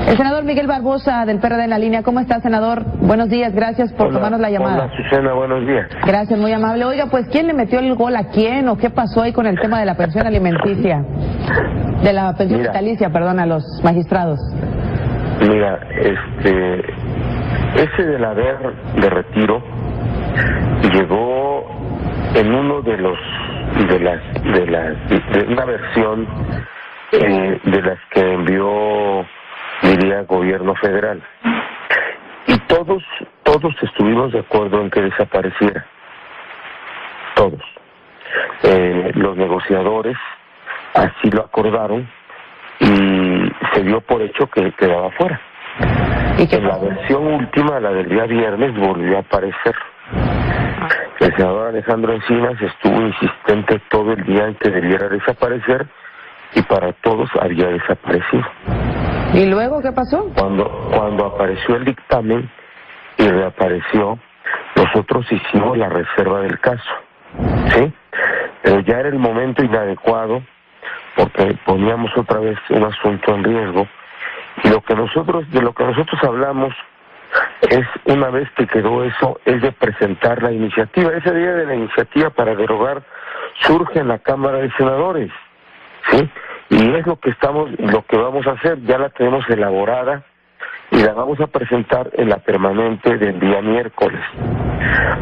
El senador Miguel Barbosa del PRD en la línea. ¿Cómo está, senador? Buenos días, gracias por tomarnos la llamada. Hola, Susana, buenos días. Gracias, muy amable. Oiga, pues, ¿quién le metió el gol a quién o qué pasó ahí con el tema de la pensión alimenticia? De la pensión vitalicia, perdón, a los magistrados. Mira, ese del haber de retiro llegó en uno de una versión de las que envió, diría, gobierno federal, y todos estuvimos de acuerdo en que desapareciera, todos. Los negociadores así lo acordaron y se dio por hecho que quedaba fuera. ¿Y qué en la versión última, la del día viernes, volvió a aparecer. El senador Alejandro Encinas estuvo insistente todo el día en que debiera desaparecer, y para todos había desaparecido. ¿Y luego qué pasó? Cuando apareció el dictamen y reapareció, nosotros hicimos la reserva del caso, ¿sí? Pero ya era el momento inadecuado, porque poníamos otra vez un asunto en riesgo, y de lo que nosotros hablamos es, una vez que quedó eso, es de presentar la iniciativa. Ese día de la iniciativa para derogar surge en la Cámara de Senadores, ¿sí? Y es lo que vamos a hacer. Ya la tenemos elaborada y la vamos a presentar en la permanente del día miércoles.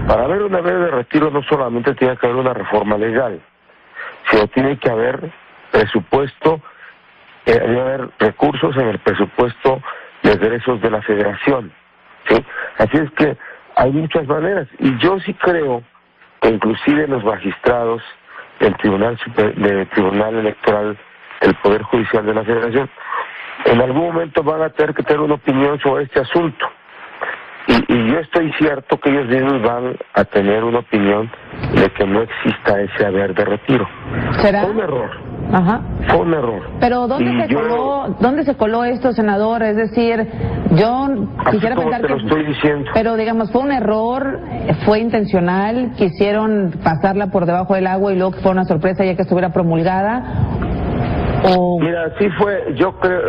Para haber una vez de retiro no solamente tiene que haber una reforma legal, sino tiene que haber presupuesto, debe haber recursos en el presupuesto de egresos de la Federación, ¿sí? Así es que hay muchas maneras, y yo sí creo que inclusive los magistrados del Tribunal Electoral del Poder Judicial de la Federación en algún momento van a tener que tener una opinión sobre este asunto, y yo estoy cierto que ellos mismos van a tener una opinión de que no exista ese haber de retiro. ¿Será? Fue un error. Ajá. Fue un error. Pero ¿dónde se coló esto, senador? Es decir, yo quisiera pensar que... Lo estoy diciendo. Pero digamos, ¿fue un error? ¿Fue intencional? ¿Quisieron pasarla por debajo del agua y luego que fue una sorpresa ya que estuviera promulgada? ¿O... Mira, sí fue, yo creo,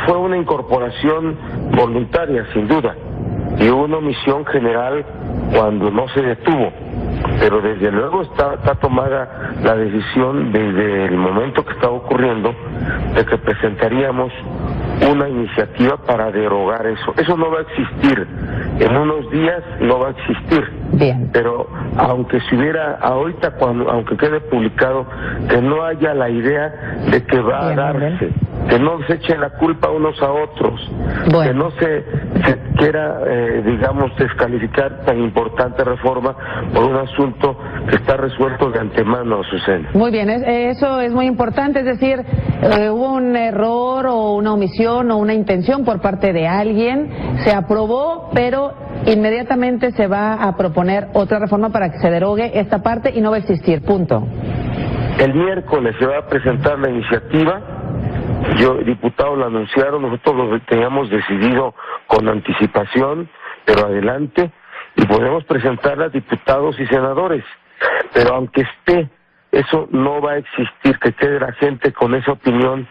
fue una incorporación voluntaria, sin duda, y hubo una omisión general cuando no se detuvo. Pero desde luego está tomada la decisión desde el momento que estaba ocurriendo de que presentaríamos una iniciativa para derogar eso. Eso no va a existir. En unos días no va a existir. Bien. Pero aunque se hubiera, ahorita aunque quede publicado, que no haya la idea de que va a darse, que no se echen la culpa unos a otros, que no se quiera, digamos, descalificar tan importante reforma por un asunto que está resuelto de antemano, Susana. Muy bien, eso es muy importante, es decir, hubo un error o una omisión o una intención por parte de alguien, se aprobó, pero inmediatamente se va a proponer otra reforma para que se derogue esta parte y no va a existir, punto. El miércoles se va a presentar la iniciativa. Diputados lo anunciaron, nosotros lo teníamos decidido con anticipación, pero adelante, y podemos presentarla a diputados y senadores. Pero aunque esté, eso no va a existir, que quede la gente con esa opinión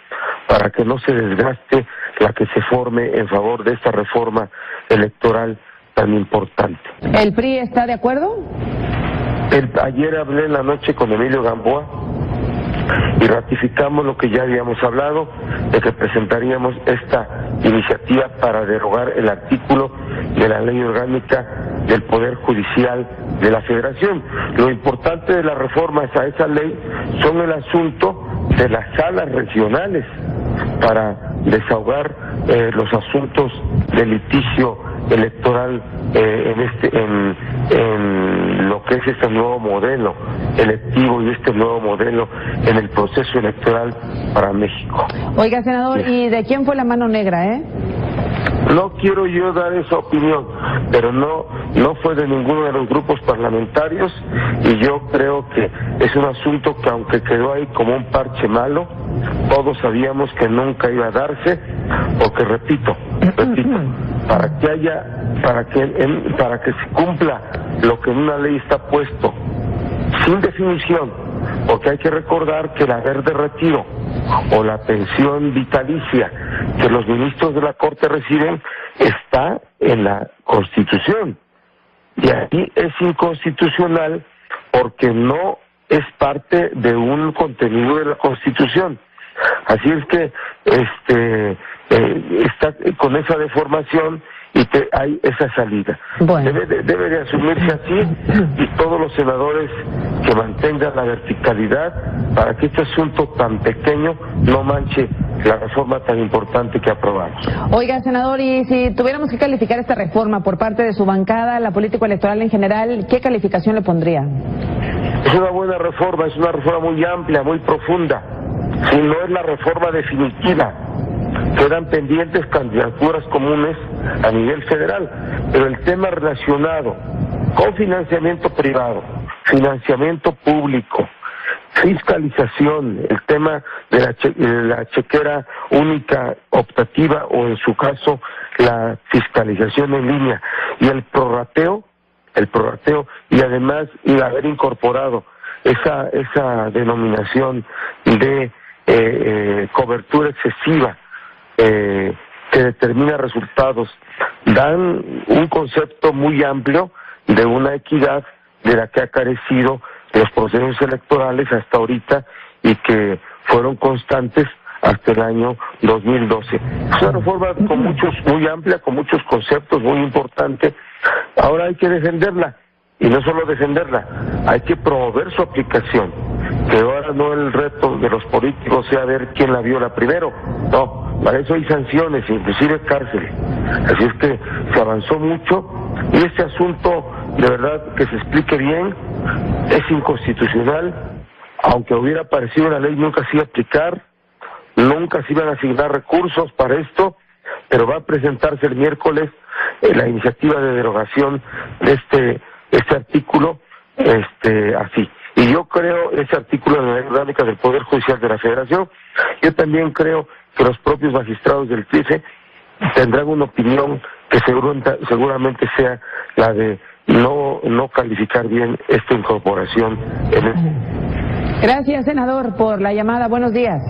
para que no se desgaste la que se forme en favor de esta reforma electoral tan importante. ¿El PRI está de acuerdo? Ayer hablé en la noche con Emilio Gamboa y ratificamos lo que ya habíamos hablado, de que presentaríamos esta iniciativa para derogar el artículo de la Ley Orgánica del Poder Judicial de la Federación. Lo importante de las reformas a esa ley son el asunto de las salas regionales para desahogar los asuntos de litigio electoral en lo que es este nuevo modelo electivo y este nuevo modelo en el proceso electoral para México. Oiga, senador, ¿y de quién fue la mano negra, No quiero yo dar esa opinión, pero no fue de ninguno de los grupos parlamentarios, y yo creo que es un asunto que, aunque quedó ahí como un parche malo, todos sabíamos que nunca iba a darse, porque repito, para que se cumpla lo que en una ley está puesto sin definición, porque hay que recordar que el haber de retiro o la pensión vitalicia que los ministros de la Corte reciben está en la Constitución, y aquí es inconstitucional porque no es parte de un contenido de la Constitución. Así es que está con esa deformación y hay esa salida. Bueno. Debe de asumirse así, y todos los senadores que mantengan la verticalidad para que este asunto tan pequeño no manche la reforma tan importante que aprobamos. Oiga, senador, y si tuviéramos que calificar esta reforma por parte de su bancada, la política electoral en general, ¿qué calificación le pondría? Es una buena reforma, es una reforma muy amplia, muy profunda. Si no es la reforma definitiva, quedan pendientes candidaturas comunes a nivel federal, pero el tema relacionado con financiamiento privado, financiamiento público, fiscalización, el tema de la chequera única optativa o en su caso la fiscalización en línea y el prorrateo y además haber incorporado esa denominación de cobertura excesiva que determina resultados, dan un concepto muy amplio de una equidad de la que ha carecido los procesos electorales hasta ahorita y que fueron constantes hasta el año 2012. Es una reforma muy amplia, con muchos conceptos, muy importante. Ahora hay que defenderla, y no solo defenderla, hay que promover su aplicación, que ahora no el reto de los políticos sea ver quién la viola primero, no, para eso hay sanciones, inclusive cárcel. Así es que se avanzó mucho, y este asunto, de verdad, que se explique bien, es inconstitucional, aunque hubiera aparecido una ley, nunca se iba a aplicar, nunca se iban a asignar recursos para esto, pero va a presentarse el miércoles la iniciativa de derogación de este artículo, así. Y yo creo ese artículo de la Ley Orgánica del Poder Judicial de la Federación. Yo también creo que los propios magistrados del TIFE tendrán una opinión que seguramente sea la de no calificar bien esta incorporación. Gracias, senador, por la llamada. Buenos días.